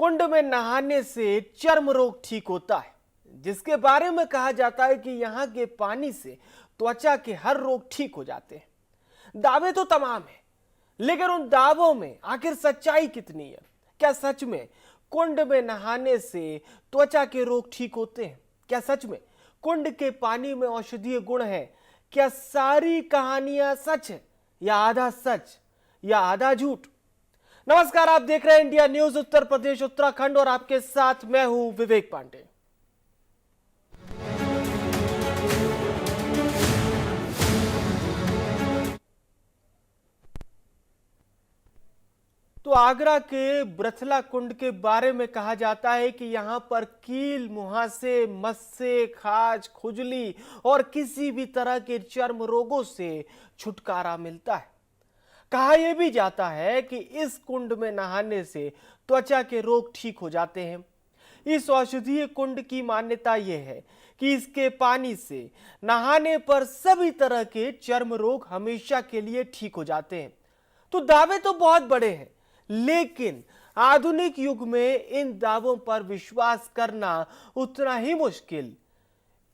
कुंड में नहाने से चर्म रोग ठीक होता है, जिसके बारे में कहा जाता है कि यहाँ के पानी से त्वचा के हर रोग ठीक हो जाते हैं। दावे तो तमाम है, लेकिन उन दावों में आखिर सच्चाई कितनी है? क्या सच में कुंड में नहाने से त्वचा के रोग ठीक होते हैं? क्या सच में कुंड के पानी में औषधीय गुण है? क्या सारी कहानियां सच है, या आधा सच, या आधा झूठ? नमस्कार, आप देख रहे हैं इंडिया न्यूज उत्तर प्रदेश उत्तराखंड और आपके साथ मैं हूं विवेक पांडे। तो आगरा के ब्रथला कुंड के बारे में कहा जाता है कि यहां पर कील, मुहासे, मस्से, खाज, खुजली और किसी भी तरह के चर्म रोगों से छुटकारा मिलता है। कहा यह भी जाता है कि इस कुंड में नहाने से त्वचा के रोग ठीक हो जाते हैं। इस औषधीय कुंड की मान्यता यह है कि इसके पानी से नहाने पर सभी तरह के चर्म रोग हमेशा के लिए ठीक हो जाते हैं। तो दावे तो बहुत बड़े हैं, लेकिन आधुनिक युग में इन दावों पर विश्वास करना उतना ही मुश्किल।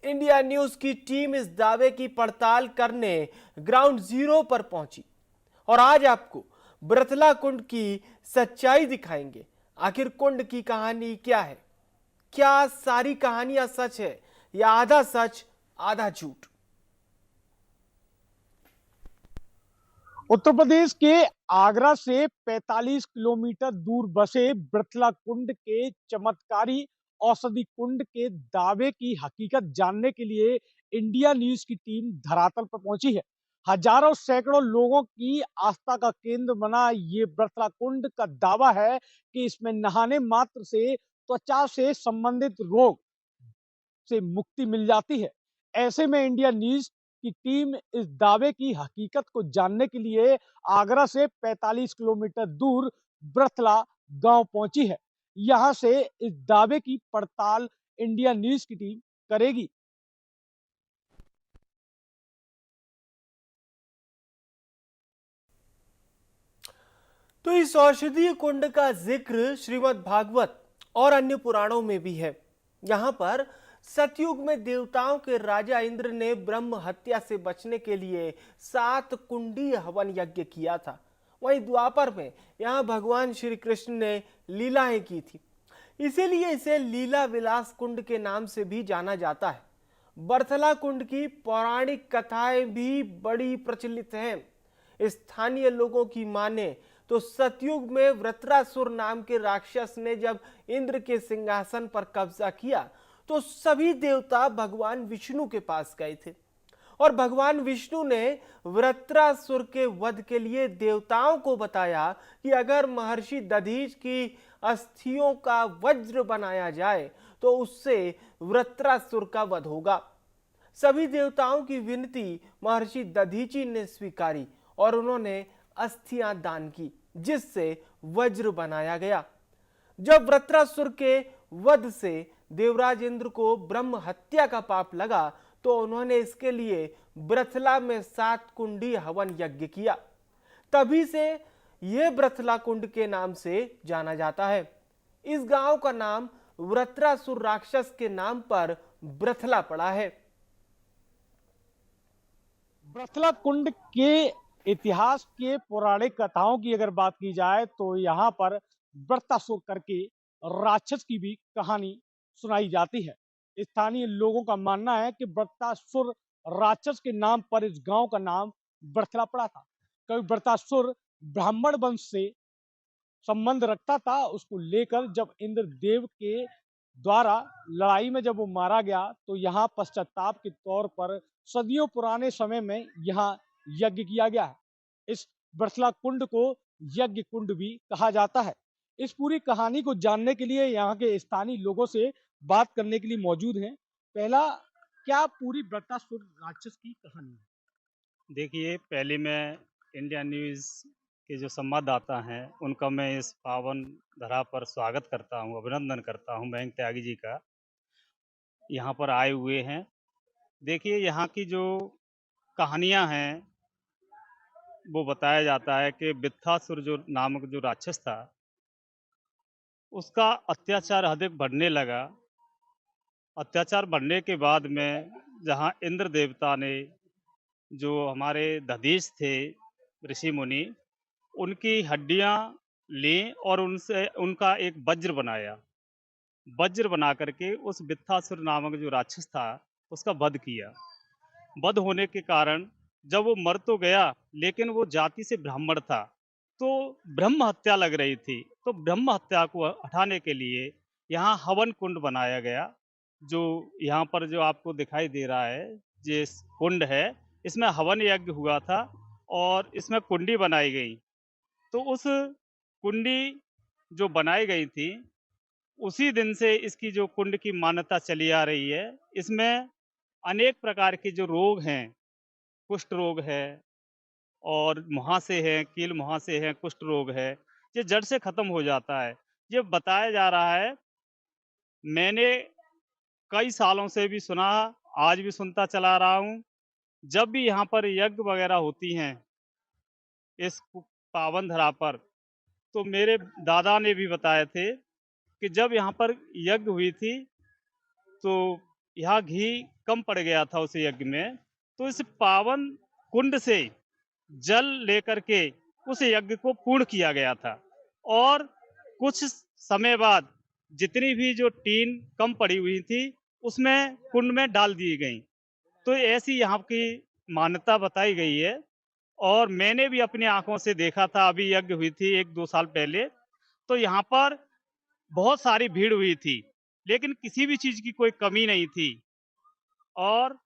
इंडिया न्यूज की टीम इस दावे की पड़ताल करने ग्राउंड जीरो पर पहुंची और आज आपको ब्रथला कुंड की सच्चाई दिखाएंगे। आखिर कुंड की कहानी क्या है? क्या सारी कहानियां सच है, या आधा सच आधा झूठ? उत्तर प्रदेश के आगरा से 45 किलोमीटर दूर बसे ब्रथला कुंड के चमत्कारी औषधि कुंड के दावे की हकीकत जानने के लिए इंडिया न्यूज की टीम धरातल पर पहुंची है। हजारों सैकड़ों लोगों की आस्था का केंद्र बना ये ब्रथला कुंड का दावा है कि इसमें नहाने मात्र से त्वचा से संबंधित रोग से मुक्ति मिल जाती है। ऐसे में इंडिया न्यूज की टीम इस दावे की हकीकत को जानने के लिए आगरा से 45 किलोमीटर दूर ब्रथला गांव पहुंची है। यहां से इस दावे की पड़ताल इंडिया न्यूज की टीम करेगी। तो इस औषधीय कुंड का जिक्र श्रीमद् भागवत और अन्य पुराणों में भी है। यहां पर सतयुग में देवताओं के राजा इंद्र ने ब्रह्म हत्या से बचने के लिए 7 कुंडीय हवन यज्ञ किया था। वहीं द्वापर में यहां भगवान श्री कृष्ण ने लीलाएं की थी, इसीलिए इसे लीला विलास कुंड के नाम से भी जाना जाता है। बरथला कुंड की पौराणिक कथाएं भी बड़ी प्रचलित हैं। स्थानीय लोगों की माने तो सतयुग में वृत्रासुर नाम के राक्षस ने जब इंद्र के सिंहासन पर कब्जा किया, तो सभी देवता भगवान विष्णु के पास गए थे और भगवान विष्णु ने वृत्रासुर के वध के लिए देवताओं को बताया कि अगर महर्षि दधीच की अस्थियों का वज्र बनाया जाए तो उससे वृत्रासुर का वध होगा। सभी देवताओं की विनती महर्षि दधीची ने स्वीकारी और उन्होंने अस्थियां दान की, जिससे वज्र बनाया गया। जब वृत्रासुर के वध से देवराज इंद्र को ब्रह्म हत्या का पाप लगा, तो उन्होंने इसके लिए ब्रथला में 7 कुंडी हवन यज्ञ किया। तभी से यह ब्रथला कुंड के नाम से जाना जाता है। इस गांव का नाम वृत्रासुर राक्षस के नाम पर ब्रथला पड़ा है। ब्रथला कुंड के इतिहास के पौराणिक कथाओं की अगर बात की जाए तो यहाँ पर वृत्तासुर करके राक्षस की भी कहानी सुनाई जाती है। स्थानीय लोगों का मानना है कि वृत्तासुर राक्षस के नाम पर इस गांव का नाम ब्रथला पड़ा था। कभी वृत्तासुर ब्राह्मण वंश से संबंध रखता था, उसको लेकर जब इंद्रदेव के द्वारा लड़ाई में जब वो मारा गया तो यहाँ पश्चाताप के तौर पर सदियों पुराने समय में यहाँ यज्ञ किया गया है। इस बरसला कुंड को यज्ञ कुंड भी कहा जाता है। इस पूरी कहानी को जानने के लिए यहाँ के स्थानीय लोगों से बात करने के लिए मौजूद हैं। पहला, क्या पूरी वृत्तासुर राक्षस की कहानी है? देखिए, पहले मैं इंडिया न्यूज़ के जो संवाददाता हैं, उनका मैं इस पावन धरा पर स्वागत करता हूँ, अभिनंदन करता हूँ मयंक त्यागी जी का, यहाँ पर आए हुए हैं। देखिए, यहाँ की जो कहानियाँ हैं, वो बताया जाता है कि वृत्तासुर जो नामक जो राक्षस था, उसका अत्याचार अधिक बढ़ने लगा। अत्याचार बढ़ने के बाद में जहाँ इंद्र देवता ने जो हमारे दधीच थे, ऋषि मुनि, उनकी हड्डियाँ लीं और उनसे उनका एक वज्र बनाया। वज्र बना करके उस वृत्तासुर नामक जो राक्षस था, उसका वध किया। वध होने के कारण जब वो मर तो गया, लेकिन वो जाति से ब्राह्मण था, तो ब्रह्म हत्या लग रही थी। तो ब्रह्म हत्या को हटाने के लिए यहाँ हवन कुंड बनाया गया। जो यहाँ पर जो आपको दिखाई दे रहा है, ये कुंड है, इसमें हवन यज्ञ हुआ था और इसमें कुंडी बनाई गई। तो उस कुंडी जो बनाई गई थी, उसी दिन से इसकी जो कुंड की मान्यता चली आ रही है। इसमें अनेक प्रकार के जो रोग हैं, कुष्ठ रोग है और मुहासे हैं, कील मुहासे हैं, कुष्ठ रोग है, ये जड़ से खत्म हो जाता है। ये बताया जा रहा है, मैंने कई सालों से भी सुना, आज भी सुनता चला रहा हूँ। जब भी यहाँ पर यज्ञ वगैरह होती हैं, इस पावन धरा पर, तो मेरे दादा ने भी बताए थे कि जब यहाँ पर यज्ञ हुई थी, तो यहाँ घी कम पड़ गया था उस यज्ञ में, तो इस पावन कुंड से जल लेकर के उस यज्ञ को पूर्ण किया गया था और कुछ समय बाद जितनी भी जो टीन कम पड़ी हुई थी, उसमें कुंड में डाल दी गई। तो ऐसी यहाँ की मान्यता बताई गई है और मैंने भी अपनी आंखों से देखा था। अभी यज्ञ हुई थी 1-2 साल पहले, तो यहाँ पर बहुत सारी भीड़ हुई थी, लेकिन किसी भी चीज़ की कोई कमी नहीं थी। और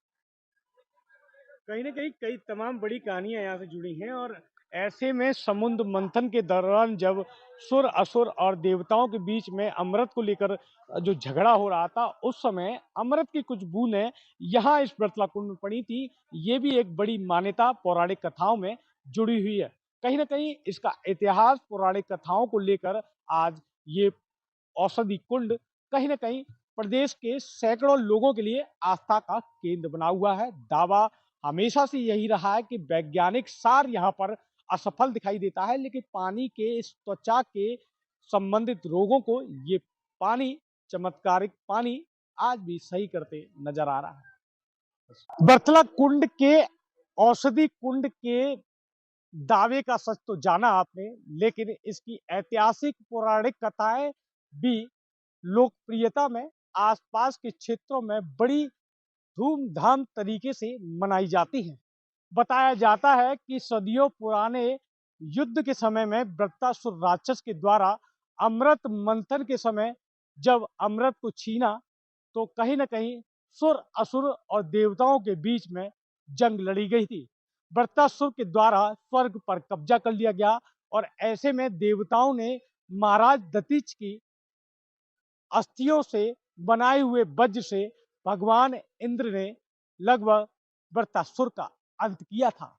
कहीं न कहीं कई तमाम बड़ी कहानियाँ यहाँ से जुड़ी हैं और ऐसे में समुद्र मंथन के दौरान जब सुर, असुर और देवताओं के बीच में अमृत को लेकर जो झगड़ा हो रहा था, उस समय अमृत की कुछ बूंदें यहाँ इस बड़तला कुंड में पड़ी थी। ये भी एक बड़ी मान्यता पौराणिक कथाओं में जुड़ी हुई है। कहीं न कहीं इसका इतिहास पौराणिक कथाओं को लेकर आज ये औषधि कुंड कहीं न कहीं प्रदेश के सैकड़ों लोगों के लिए आस्था का केंद्र बना हुआ है। दावा हमेशा से यही रहा है कि वैज्ञानिक सार यहाँ पर असफल दिखाई देता है, लेकिन पानी के इस त्वचा के संबंधित रोगों को ये पानी, चमत्कारिक पानी आज भी सही करते नजर आ रहा है। बर्थला कुंड के औषधि कुंड के दावे का सच तो जाना आपने, लेकिन इसकी ऐतिहासिक पौराणिक कथाएं भी लोकप्रियता में आसपास के क्षेत्रों में बड़ी धूमधाम तरीके से मनाई जाती हैं। बताया जाता है कि सदियों पुराने युद्ध के समय में वृत्तासुर राक्षस के द्वारा अमृत मंथन के समय जब अमृत को छीना, तो कहीं न कहीं सुर, असुर और देवताओं के बीच में जंग लड़ी गई थी। वृत्तासुर के द्वारा स्वर्ग पर कब्जा कर लिया गया और ऐसे में देवताओं ने महाराज दतीच की अस्थियों से बनाए हुए वज्र से भगवान इंद्र ने लगभग वृत्तासुर का अंत किया था।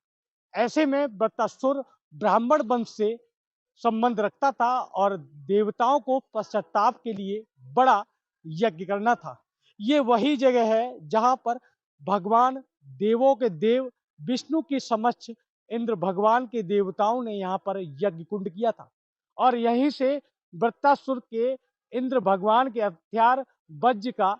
ऐसे में वृत्तासुर ब्राह्मण वंश से संबंध रखता था और देवताओं को पश्चाताप के लिए बड़ा यज्ञ करना था। ये वही जगह है जहां पर भगवान देवों के देव विष्णु की समक्ष इंद्र भगवान के देवताओं ने यहाँ पर यज्ञ कुंड किया था और यहीं से वृत्तासुर के इंद्र भगवान के हथियार वज्र का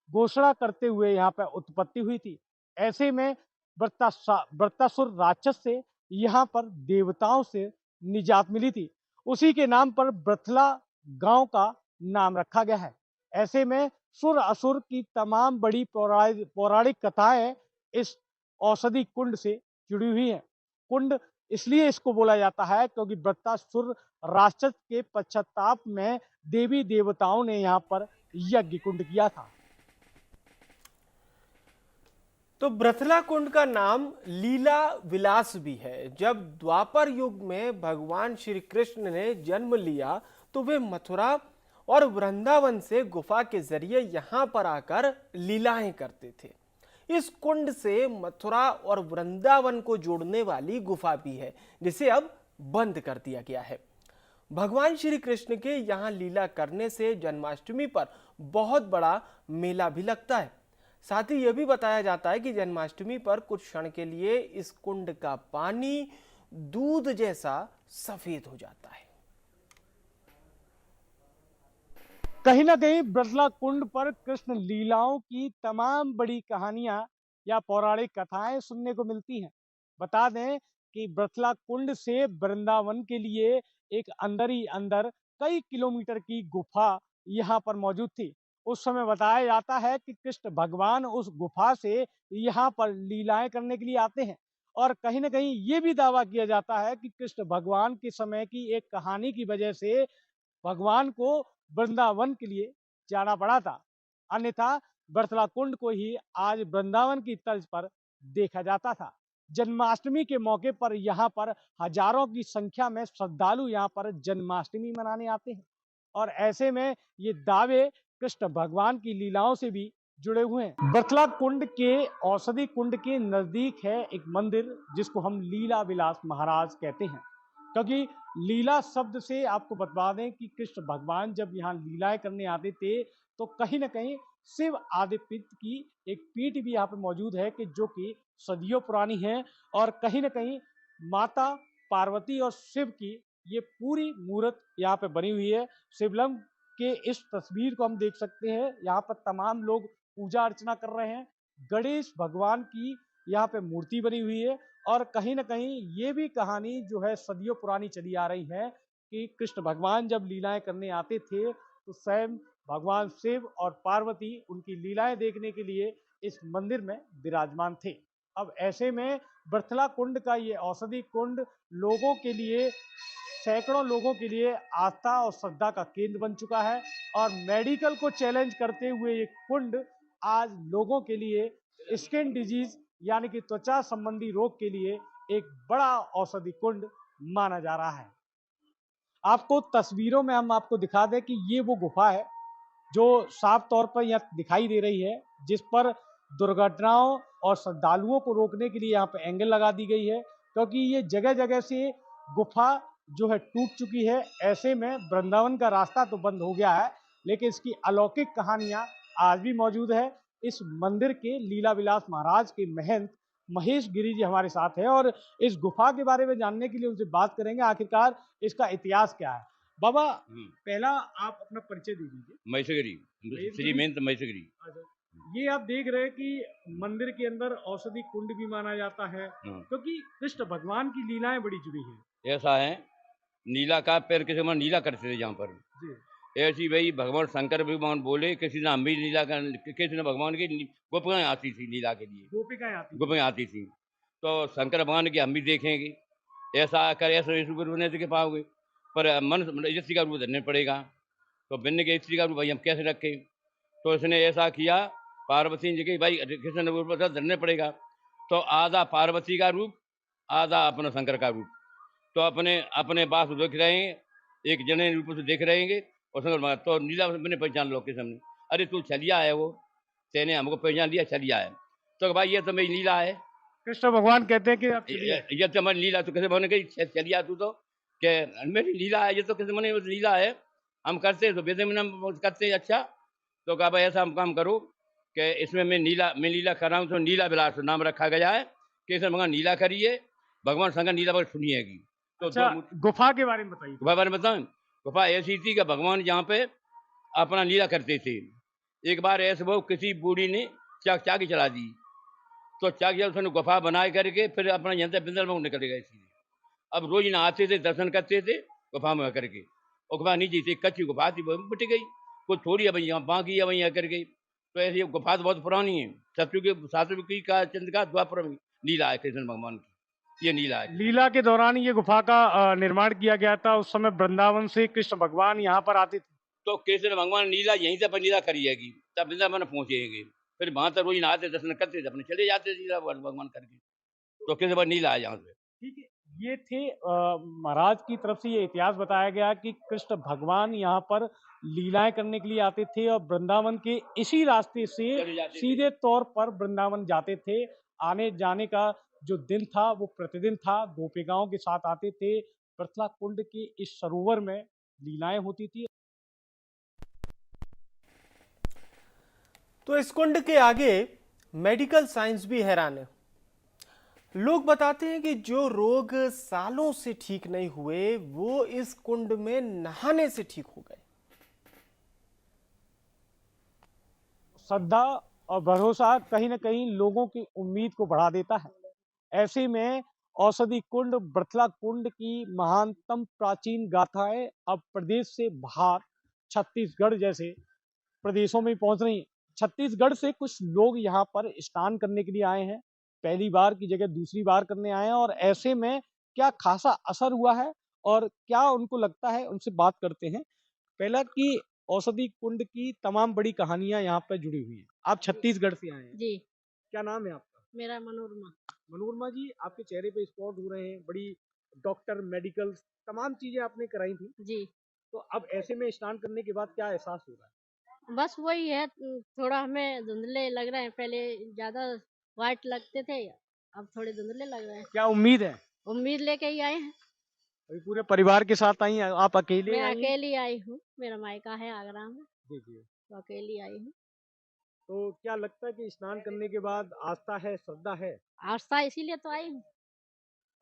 घोषणा करते हुए यहाँ पर उत्पत्ति हुई थी। ऐसे में वृत्तासुर राक्षस से यहाँ पर देवताओं से निजात मिली थी। उसी के नाम पर बृथला गांव का नाम रखा गया है। ऐसे में सुर असुर की तमाम बड़ी पौराणिक कथाएं इस औषधि कुंड से जुड़ी हुई हैं। कुंड इसलिए इसको बोला जाता है क्योंकि वृत्तासुर राक्षस के पश्चाताप में देवी देवताओं ने यहाँ पर यज्ञ कुंड किया था। तो ब्रथला कुंड का नाम लीला विलास भी है। जब द्वापर युग में भगवान श्री कृष्ण ने जन्म लिया तो वे मथुरा और वृंदावन से गुफा के जरिए यहां पर आकर लीलाएं करते थे। इस कुंड से मथुरा और वृंदावन को जोड़ने वाली गुफा भी है, जिसे अब बंद कर दिया गया है। भगवान श्री कृष्ण के यहाँ लीला करने से जन्माष्टमी पर बहुत बड़ा मेला भी लगता है। साथ ही यह भी बताया जाता है कि जन्माष्टमी पर कुछ क्षण के लिए इस कुंड का पानी दूध जैसा सफेद हो जाता है। कहीं ना कहीं ब्रजला कुंड पर कृष्ण लीलाओं की तमाम बड़ी कहानियां या पौराणिक कथाएं सुनने को मिलती हैं। बता दें कि ब्रजला कुंड से वृंदावन के लिए एक अंदर ही अंदर कई किलोमीटर की गुफा यहाँ पर मौजूद थी। उस समय बताया जाता है कि कृष्ण भगवान उस गुफा से यहाँ पर लीलाएं करने के लिए आते हैं। और कहीं ना कहीं ये भी दावा किया जाता है कि कृष्ण भगवान के समय की एक कहानी की वजह से भगवान को वृंदावन के लिए जाना पड़ा था। अन्यथा बरतला कुंड को ही आज वृंदावन की तर्ज पर देखा जाता था। जन्माष्टमी के मौके पर यहाँ पर हजारों की संख्या में श्रद्धालु यहाँ पर जन्माष्टमी मनाने आते हैं। और ऐसे में ये दावे कृष्ण भगवान की लीलाओं से भी जुड़े हुए हैं। बरतला कुंड के औषधि कुंड के नजदीक है एक मंदिर जिसको हम लीला विलास महाराज कहते हैं। क्योंकि लीला शब्द से आपको बता दें कि कृष्ण भगवान जब यहाँ लीलाएं करने आते थे तो कहीं ना कहीं शिव आदित्य की एक पीठ भी यहाँ पे मौजूद है कि जो कि सदियों पुरानी है। और कहीं ना कहीं माता पार्वती और शिव की ये पूरी मूर्त यहाँ पे बनी हुई है। शिवलिंग के इस तस्वीर को हम देख सकते हैं। यहाँ पर तमाम लोग पूजा अर्चना कर रहे हैं। गणेश भगवान की यहाँ पे मूर्ति बनी हुई है। और कहीं ना कहीं ये भी कहानी जो है सदियों पुरानी चली आ रही है कि कृष्ण भगवान जब लीलाएं करने आते थे तो स्वयं भगवान शिव और पार्वती उनकी लीलाएं देखने के लिए इस मंदिर में विराजमान थे। अब ऐसे में बरथला कुंड का ये औषधि कुंड लोगों के लिए, सैकड़ों लोगों के लिए आस्था और श्रद्धा का केंद्र बन चुका है। और मेडिकल को चैलेंज करते हुए ये कुंड आज लोगों के लिए स्किन डिजीज यानी कि त्वचा संबंधी रोग के लिए एक बड़ा औषधि कुंड माना जा रहा है। आपको तस्वीरों में हम आपको दिखा दें कि ये वो गुफा है जो साफ तौर पर यहाँ दिखाई दे रही है, जिस पर दुर्घटनाओं और श्रद्धालुओं को रोकने के लिए यहाँ पर एंगल लगा दी गई है। क्योंकि ये जगह जगह से गुफा जो है टूट चुकी है। ऐसे में वृंदावन का रास्ता तो बंद हो गया है, लेकिन इसकी अलौकिक कहानियां आज भी मौजूद है। इस मंदिर के लीला विलास महाराज के महंत महेश गिरी जी हमारे साथ हैं और इस गुफा के बारे में जानने के लिए उनसे बात करेंगे आखिरकार इसका इतिहास क्या है। बाबा, पहला आप अपना परिचय दे दीजिए। महेशगिरी, श्री महंत महेशगिरी। अच्छा, ये आप देख रहे हैं कि मंदिर के अंदर औषधि कुंड भी माना जाता है क्योंकि कृष्ण भगवान की लीलाएं बड़ी जुड़ी हैं। ऐसा है, नीला का पैर किसी में नीला करते थे जहाँ पर जी। ऐसी भाई भगवान शंकर भगवान बोले किसी ने हम भी लीला कर, किसी ने भगवान की गोपियाँ आती थी लीला के लिए, गोपियाँ आती थी। तो शंकर भगवान की हम भी देखेंगे, ऐसा कर ऐसा रूप नहीं देख पाओगे, पर मन स्त्री का रूप धरने पड़ेगा। तो बिन्न के स्त्री का रूप भाई हम कैसे रखें। तो इसने ऐसा किया, पार्वती जी के भाई कृष्ण रूप धरने पड़ेगा। तो आधा पार्वती का रूप, आधा अपना शंकर का रूप। तो अपने अपने बात देख रहे हैं, एक जने रूप से देख रहेंगे और शंकर तो नीला मैंने पहचान लो के सामने, अरे तू छलिया है, वो तेने हमको पहचान लिया छलिया है। तो भाई ये तो मेरी लीला है। कृष्ण भगवान कहते हैं कि आप ये तो हमारी लीला, तो कैसे मैंने कही चलिया तू तो क्या मेरी लीला है, ये तो कैसे मैंने लीला है, हम करते हैं तो बेदे में करते हैं। अच्छा, तो कहा भाई ऐसा हम काम करो कि इसमें मैं लीला कर रहा हूँ, तो नीला विलास नाम रखा गया है कि इसमें भगवान लीला करिए, भगवान शंकर नीला पर सुनिएगी। तो अच्छा, गुफा के बारे में बताइए। गुफा बारे में बताऊँ, गुफा ऐसी थी कि भगवान यहाँ पे अपना लीला करते थे। एक बार ऐसे वो किसी बूढ़ी ने चाकी चला दी, तो चाकी उसने गुफा बनाए करके फिर अपना यहाँ से बिंदल में निकल गए सीधे। अब रोज ना आते थे, दर्शन करते थे गुफा में करके, और गुफा नीचे थी, कच्ची गुफा थी, वो मिट गई, कुछ थोड़ी है यहाँ बाकी है वहीं आकर गई। तो ऐसी गुफा तो बहुत पुरानी है, सतयुग की का चंद्र का द्वापर में लीला है कृष्ण भगवान की, ये लीला है। लीला के दौरान ये गुफा का निर्माण किया गया था। उस समय वृंदावन से कृष्ण भगवान यहाँ पर आते थे। तो कृष्ण भगवान लीला यहीं से अपन लीला करिएगी, तब वृंदावन पहुंचेंगे, फिर वहां से रोज नहाते दर्शन करते थे, अपने चले जाते लीला भगवान करके। तो कृष्ण भगवान लीला है यहाँ से। ठीक है, ये थे महाराज की तरफ से ये इतिहास बताया गया कि कृष्ण भगवान यहाँ पर लीलाएं करने के लिए आते थे और वृंदावन के इसी रास्ते से सीधे तौर पर वृंदावन जाते थे। आने जाने का जो दिन था वो प्रतिदिन था। गोपिकाओं के साथ आते थे। बरतला कुंड के इस सरोवर में लीलाएं होती थी। तो इस कुंड के आगे मेडिकल साइंस भी हैरान है। लोग बताते हैं कि जो रोग सालों से ठीक नहीं हुए वो इस कुंड में नहाने से ठीक हो गए। श्रद्धा और भरोसा कहीं न कहीं लोगों की उम्मीद को बढ़ा देता है। ऐसे में औषधि कुंड, बृथला कुंड की महानतम प्राचीन गाथाएँ अब प्रदेश से बाहर छत्तीसगढ़ जैसे प्रदेशों में पहुँच रही हैं। छत्तीसगढ़ से कुछ लोग यहाँ पर स्नान करने के लिए आए हैं। पहली बार की जगह दूसरी बार करने आए हैं और ऐसे में क्या ख़ासा असर हुआ है और क्या उनको लगता है, उनसे बात करते हैं। पहला कि औषधि कुंड की तमाम बड़ी कहानियाँ यहाँ पे जुड़ी हुई हैं। आप छत्तीसगढ़ से आए हैं। जी, क्या नाम है आपका? मेरा मनोरमा। मनोरमा जी, आपके चेहरे पे स्पॉट हो रहे हैं। बड़ी डॉक्टर, मेडिकल तमाम चीज़ें आपने कराई थी। जी, तो अब ऐसे में स्नान करने के बाद क्या एहसास हो रहा है? बस वही है थोड़ा हमें धुंधले लग रहे हैं, पहले ज़्यादा व्हाइट लगते थे, अब थोड़े धुंधले लग रहे हैं। क्या उम्मीद है? उम्मीद लेके ही आए हैं। अभी पूरे परिवार के साथ आई हैं, आप अकेले मैं आई हैं? अकेली आई हूँ, मेरा मायका है आगरा में, जी, जी। तो अकेली आई हूँ। तो क्या लगता है कि स्नान करने के बाद आस्था है, श्रद्धा है? आस्था इसीलिए तो आई हूँ।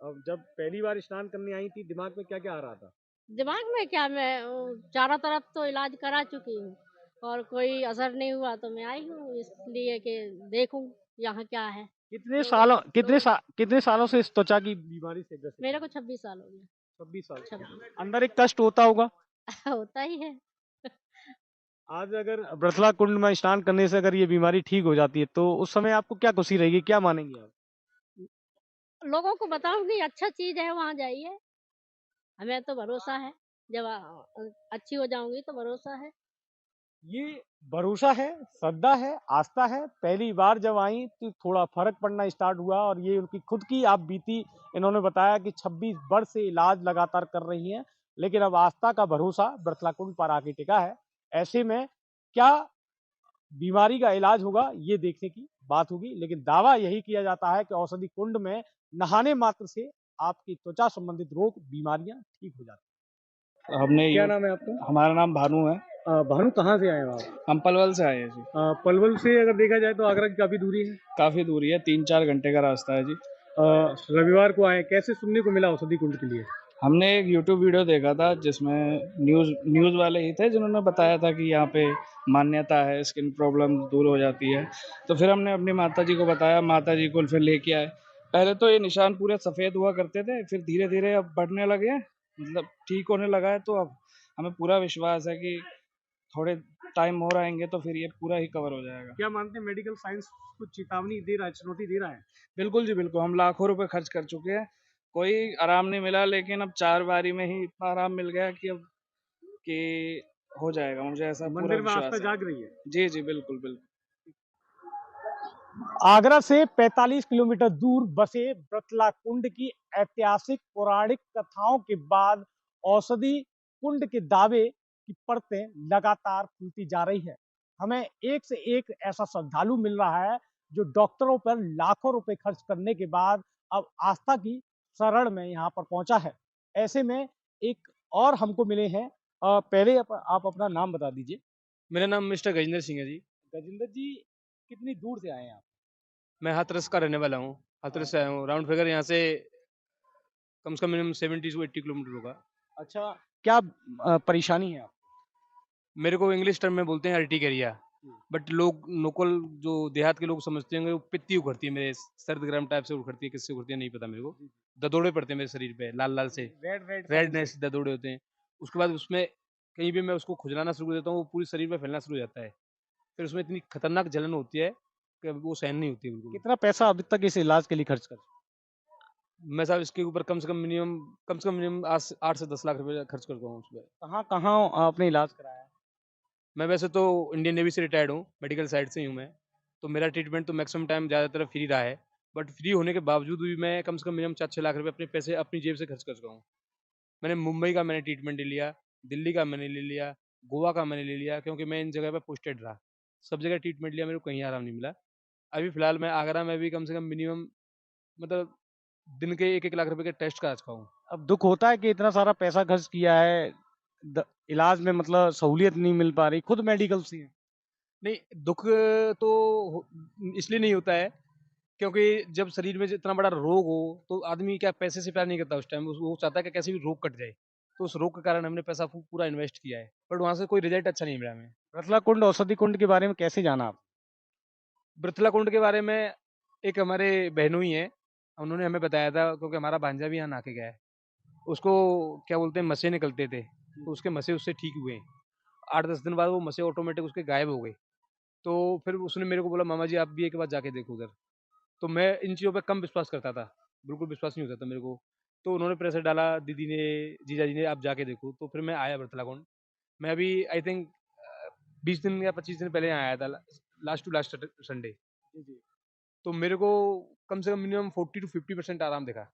अब जब पहली बार स्नान करने आई थी, दिमाग में क्या-क्या आ रहा था? दिमाग में क्या मैं चारों तरफ तो इलाज करा चुकी हूँ और कोई असर नहीं हुआ तो मैं आई हूँ इसलिए कि देखूँ यहाँ क्या है। कितने सालों से इस त्वचा की बीमारी से ग्रसित मेरे हैं? को 26 साल हो गया। 26 साल से। 26 अंदर एक कष्ट होता होगा? होता ही है। आज अगर बृथला कुंड में स्नान करने से अगर ये बीमारी ठीक हो जाती है, तो उस समय आपको क्या खुशी रहेगी? क्या मानेंगी आप? लोगों को बताऊँगी अच्छा चीज़ है वहाँ जाइए, हमें तो भरोसा है, जब अच्छी हो जाऊँगी तो भरोसा है। ये भरोसा है, श्रद्धा है, आस्था है। पहली बार जब आई तो थोड़ा फ़र्क पड़ना स्टार्ट हुआ और ये उनकी खुद की आप बीती इन्होंने बताया कि 26 वर्ष से इलाज लगातार कर रही हैं, लेकिन अब आस्था का भरोसा बृथला कुंड पर आके टिका है। ऐसे में क्या बीमारी का इलाज होगा, ये देखने की बात होगी, लेकिन दावा यही किया जाता है कि औषधि कुंड में नहाने मात्र से आपकी त्वचा संबंधित रोग, बीमारियाँ ठीक हो जाती हमने हैं। क्या यू नाम है आपका? हमारा नाम भानु है। भानु कहाँ से आए हो आप? हम पलवल से आए हैं जी। पलवल से अगर देखा जाए तो आगरा की काफ़ी दूरी है। काफ़ी दूरी है, 3-4 घंटे का रास्ता है जी। रविवार को आए, कैसे सुनने को मिला औषधि कुंड के लिए? हमने एक यूट्यूब वीडियो देखा था जिसमें न्यूज़ वाले ही थे जिन्होंने बताया था कि यहाँ पे मान्यता है, स्किन प्रॉब्लम दूर हो जाती है। तो फिर हमने अपनी माताजी को बताया, माताजी को फिर लेके आए। पहले तो ये निशान पूरे सफ़ेद हुआ करते थे, फिर धीरे-धीरे अब बढ़ने लगे हैं, मतलब ठीक होने लगा है। तो अब हमें पूरा विश्वास है कि थोड़े टाइम और आएँगे तो फिर ये पूरा ही कवर हो जाएगा। क्या मानते हैं मेडिकल साइंस कुछ चेतावनी दे रहा है, चुनौती दे रहा है? बिल्कुल जी, बिल्कुल। हम लाखों रुपए खर्च कर चुके हैं, कोई आराम नहीं मिला, लेकिन अब 4 बारी में ही इतना आराम मिल गया कि अब कि हो जाएगा, मुझे ऐसा पूरा मंदिर में आस्था विश्वास है। जाग रही है। जी, जी, बिल्कुल, बिल्कुल। आगरा से 45 किलोमीटर दूर बसे बृथला कुंड की ऐतिहासिक पौराणिक कथाओं के बाद औषधि कुंड के दावे की परतें लगातार खुलती जा रही है। हमें एक से एक ऐसा श्रद्धालु मिल रहा है जो डॉक्टरों पर लाखों रुपए खर्च करने के बाद अब आस्था की शरण में यहाँ पर पहुंचा है। ऐसे में एक और हमको मिले हैं। पहले आप अपना नाम बता दीजिए। मेरा नाम मिस्टर गजेंद्र सिंह है जी। गजेंद्र जी, कितनी दूर से आए हैं आप? मैं हाथरस का रहने वाला हूँ। हाथरस से आया हूँ। राउंड फिगर यहाँ से कम से कम मिनिमम 70 टू 80 किलोमीटर होगा। अच्छा, क्या परेशानी है आपको? मेरे को इंग्लिश टर्म में बोलते हैं अर्टिकेरिया। बट लोग लोकल जो देहात के लोग समझते होंगे वो पित्ती उखड़ती है मेरे सर्द गर्म टाइप से उखड़ती है, किससे उखड़ती है नहीं पता मेरे को। ददोड़े पड़ते हैं मेरे शरीर पे लाल-लाल से। रेडनेस ददोड़े होते हैं। उसके बाद उसमें कहीं भी मैं उसको खुजलाना शुरू कर देता हूँ, वो पूरे शरीर में फैलना शुरू हो जाता है। फिर उसमें इतनी खतरनाक जलन होती है कि वो सहन नहीं होती है बिल्कुल। कितना पैसा अभी तक इस इलाज के लिए खर्च कर? मैं साहब इसके ऊपर कम से कम मिनिमम 8 से 10 लाख रुपए खर्च करता हूँ उसपे। कहाँ-कहाँ आपने इलाज कराया? मैं वैसे तो इंडियन नेवी से रिटायर्ड हूँ, मेडिकल साइड से ही हूँ मैं। तो मेरा ट्रीटमेंट तो मैक्सिमम टाइम ज़्यादातर फ्री रहा है। बट फ्री होने के बावजूद भी मैं कम से कम मिनिमम 4-6 लाख रुपए अपने पैसे अपनी जेब से खर्च कर चुका हूँ। मैंने मुंबई का मैंने ट्रीटमेंट ले लिया, दिल्ली का मैंने ले लिया, गोवा का मैंने ले लिया क्योंकि मैं इन जगह पे पोस्टेड रहा। सब जगह ट्रीटमेंट लिया, मेरे को कहीं आराम नहीं मिला। अभी फ़िलहाल मैं आगरा में भी कम से कम मिनिमम मतलब दिन के 1-1 लाख रुपए के टेस्ट करा चुका हूँ। अब दुःख होता है कि इतना सारा पैसा खर्च किया है, इलाज में मतलब सहूलियत नहीं मिल पा रही, खुद मेडिकल से हैं। नहीं, दुःख तो इसलिए नहीं होता है क्योंकि जब शरीर में इतना बड़ा रोग हो तो आदमी क्या पैसे से प्यार नहीं करता उस टाइम, वो चाहता है कि कैसे भी रोग कट जाए। तो उस रोग के कारण हमने पैसा पूरा इन्वेस्ट किया है, बट वहाँ से कोई रिजल्ट अच्छा नहीं मिला हमें। रतला कुंड, औषधि कुंड के बारे में कैसे जाना आप? बृथला कुंड के बारे में एक हमारे बहनोई हैं, उन्होंने हमें बताया था, क्योंकि हमारा भांजा भी यहाँ नहा के गया है। उसको क्या बोलते हैं, मसे निकलते थे, तो उसके मसे उससे ठीक हुए हैं। 8-10 दिन बाद वो मसे ऑटोमेटिक उसके गायब हो गए। तो फिर उसने मेरे को बोला, मामा जी आप भी एक बार जाके देखो उधर। तो मैं इन चीज़ों पे कम विश्वास करता था, बिल्कुल विश्वास नहीं होता था मेरे को। तो उन्होंने प्रेशर डाला, दीदी ने, जीजाजी ने, आप जाके देखो। तो फिर मैं आया बृथला कुंड। मैं अभी आई थिंक 20 दिन या 25 दिन पहले यहाँ आया था, लास्ट टू लास्ट संडे। तो मेरे को कम से कम मिनिमम 40 to 50% आराम दिखा।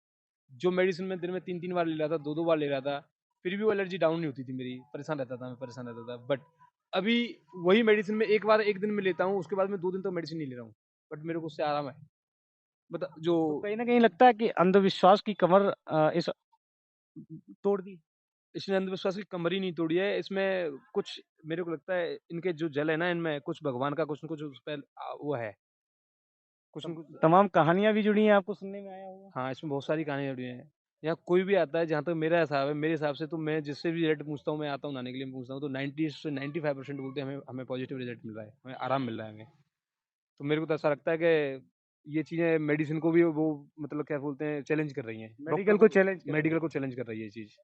जो मेडिसिन मैं दिन में 3-3 बार ले रहा था, 2-2 बार ले रहा था, फिर भी वो एलर्जी डाउन नहीं होती थी मेरी, परेशान रहता था मैं, परेशान रहता था। बट अभी वही मेडिसिन मैं एक बार 1 दिन में लेता हूँ, उसके बाद मैं 2 दिन तक मेडिसिन नहीं ले रहा हूँ। बट मेरे को उससे आराम है। बता जो तो कहीं न कहीं लगता है कि अंधविश्वास की कमर इस तोड़ दी। इसने अंधविश्वास की कमर ही नहीं तोड़ी है, इसमें कुछ मेरे को लगता है इनके जो जल है ना, इनमें कुछ भगवान का कुछ न कुछ उस पे वो है, कुछ न कुछ। तमाम कहानियाँ भी जुड़ी हैं, आपको सुनने में आया होगा। हाँ, इसमें बहुत सारी कहानियाँ जुड़ी हैं। यहाँ कोई भी आता है, जहाँ तक मेरा हिसाब है, मेरे हिसाब से तो मैं जिससे भी रिज़ल्ट पूछता हूँ, मैं आता हूँ नहाने के लिए पूछता हूँ, तो 90 से 95% बोलते हैं हमें हमें पॉजिटिव रिज़ल्ट मिल रहा है, हमें आराम मिल रहा है हमें। तो मेरे को तो ऐसा लगता है कि ये चीज़ें मेडिसिन को भी वो मतलब क्या बोलते हैं, चैलेंज कर रही हैं। मेडिकल को चैलेंज कर रही है ये चीज़।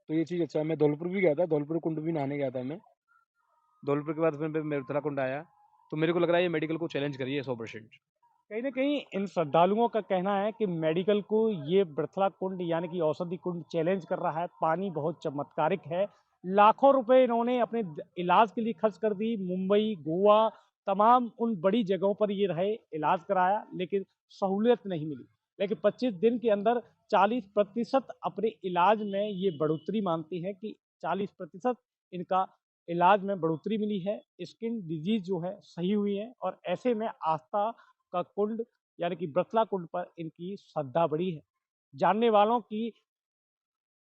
तो ये चीज़ अच्छा है। मैं धौलपुर भी गया था, धौलपुर कुंड भी नहाने गया था मैं। धौलपुर के बाद फिर मैं उत्तराखंड आया, तो मेरे को लग रहा है ये मेडिकल को चैलेंज कर रही है 100%। कहीं न कहीं इन श्रद्धालुओं का कहना है कि मेडिकल को ये बृथला कुंड यानी कि औषधि कुंड चैलेंज कर रहा है। पानी बहुत चमत्कारिक है। लाखों रुपए इन्होंने अपने इलाज के लिए खर्च कर दी। मुंबई, गोवा तमाम उन बड़ी जगहों पर ये रहे, इलाज कराया, लेकिन सहूलियत नहीं मिली। लेकिन 25 दिन के अंदर 40% अपने इलाज में ये बढ़ोतरी मानती हैं कि 40% इनका इलाज में बढ़ोतरी मिली है। स्किन डिजीज जो है सही हुई है और ऐसे में आस्था का कुंड यानी कि बृथला कुंड पर इनकी श्रद्धा बढ़ी है। जानने वालों की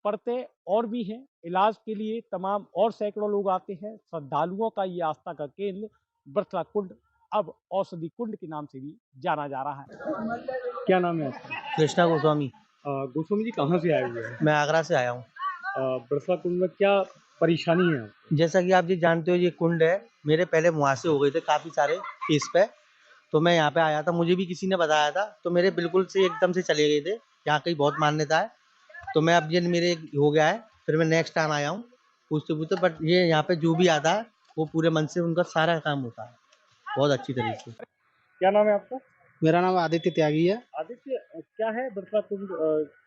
परतें और भी हैं। इलाज के लिए तमाम और सैकड़ों लोग आते हैं। श्रद्धालुओं का ये आस्था का केंद्र बृथला कुंड अब औषधि कुंड के नाम से भी जाना जा रहा है। क्या नाम है आपका? कृष्णा गोस्वामी। गोस्वामी जी कहाँ से आए हुए हैं? मैं आगरा से आया हूँ। बृथला कुंड में क्या परेशानी है आपको? जैसा कि आप जी जानते हो ये कुंड है, मेरे पहले मुहासे हो गए थे काफ़ी सारे फेस पे, तो मैं यहाँ पे आया था, मुझे भी किसी ने बताया था, तो मेरे बिल्कुल से एकदम से चले गए थे। यहाँ की बहुत मान्यता है, तो मैं अब ये मेरे हो गया है, फिर मैं नेक्स्ट टाइम आया हूँ पूछते-पूछते, बट ये यहाँ पे जो भी आता है, वो पूरे मन से उनका सारा काम होता है, बहुत अच्छी तरीके से। क्या नाम है आपका? मेरा नाम आदित्य त्यागी है। आदित्य, क्या है बृथला कुंड?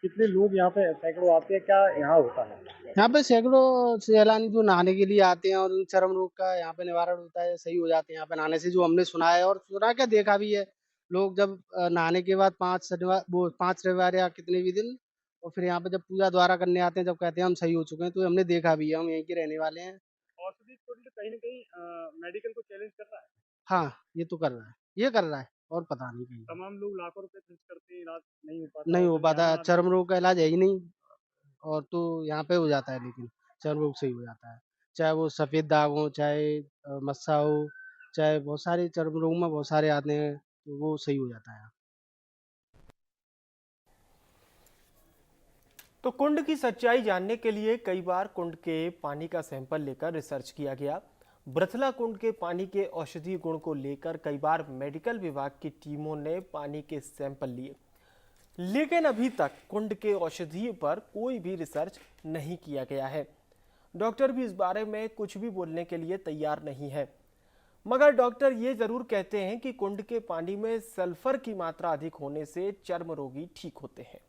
कितने लोग यहाँ पे सैकड़ों आते हैं? क्या यहाँ होता है? यहाँ पे सैकड़ों सैलानी जो नहाने के लिए आते हैं और उन चर्म रोग का यहाँ पे निवारण होता है, सही हो जाते हैं यहाँ पे नहाने से, जो हमने सुना है और सुना क्या देखा भी है। लोग जब नहाने के बाद 5 रविवार या कितने भी दिन और फिर यहाँ पे जब पूजा द्वारा करने आते हैं, जब कहते हैं हम सही हो चुके हैं, तो हमने देखा भी है, हम यहीं के रहने वाले हैं। औषधि कुंड कहीं न कहीं मेडिकल को चैलेंज कर रहा है। हाँ, ये तो कर रहा है, ये कर रहा है और पता नहीं कहीं। तमाम लोग लाखों रुपए खर्च करते हैं, इलाज नहीं हो पाता नहीं और हो फिर पाता, यहाँ आते चर्म हैं। रोग का इलाज है ही नहीं और तो यहाँ पे हो जाता है, लेकिन चर्म रोग सही हो जाता है। चाहे वो सफ़ेद दाग हो, चाहे मस्सा हो, चाहे बहुत सारे चर्म रोग में बहुत सारे आते हैं, तो वो सही हो जाता है। तो कुंड की सच्चाई जानने के लिए कई बार कुंड के पानी का सैंपल लेकर रिसर्च किया गया। बृथला कुंड के पानी के औषधीय गुण को लेकर कई बार मेडिकल विभाग की टीमों ने पानी के सैंपल लिए, लेकिन अभी तक कुंड के औषधीय पर कोई भी रिसर्च नहीं किया गया है। डॉक्टर भी इस बारे में कुछ भी बोलने के लिए तैयार नहीं है, मगर डॉक्टर ये जरूर कहते हैं कि कुंड के पानी में सल्फर की मात्रा अधिक होने से चर्म रोगी ठीक होते हैं।